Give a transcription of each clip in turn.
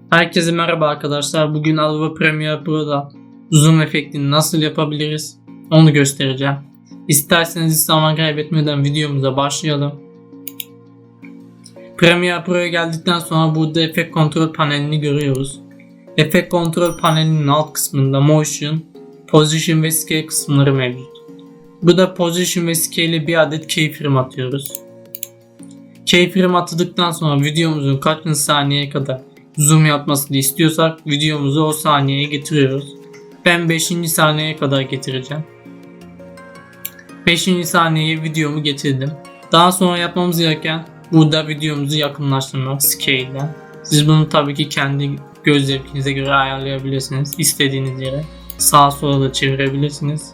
Herkese merhaba arkadaşlar. Bugün Adobe Premiere Pro'da zoom efektini nasıl yapabiliriz onu göstereceğim. İsterseniz hiç zaman kaybetmeden videomuza başlayalım. Premiere Pro'ya geldikten sonra burada efekt kontrol panelini görüyoruz. Efekt kontrol panelinin alt kısmında Motion, Position ve Scale kısımları mevcut. Burada Position ve Scale'e bir adet keyframe atıyoruz. Keyframe atadıktan sonra videomuzun kaçıncı saniyeye kadar zoom yapmasını istiyorsak videomuzu o saniyeye getiriyoruz. Ben 5. saniyeye kadar getireceğim. 5. saniyeye videomu getirdim. Daha sonra yapmamız gereken burada videomuzu yakınlaştırmak scale ile. Siz bunu tabii ki kendi göz zevkinize göre ayarlayabilirsiniz. İstediğiniz yere sağa sola da çevirebilirsiniz.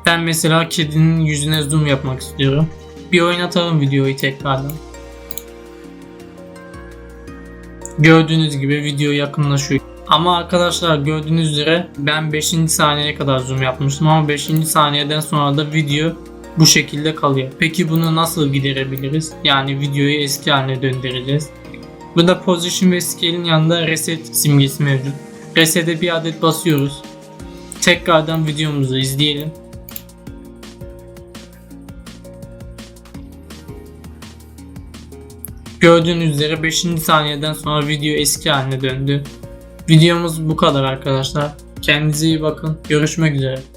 Ben mesela kedinin yüzüne zoom yapmak istiyorum. Bir oynatalım videoyu tekrardan. Gördüğünüz gibi video yakınlaşıyor. Ama arkadaşlar gördüğünüz üzere ben 5. saniyeye kadar zoom yapmıştım ama 5. saniyeden sonra da video bu şekilde kalıyor. Peki bunu nasıl giderebiliriz? Yani videoyu eski haline döndüreceğiz. Burada Position ve Scale'in yanında Reset simgesi mevcut. Reset'e bir adet basıyoruz. Tekrardan videomuzu izleyelim. Gördüğünüz üzere 5. saniyeden sonra video eski haline döndü. Videomuz bu kadar arkadaşlar. Kendinize iyi bakın. Görüşmek üzere.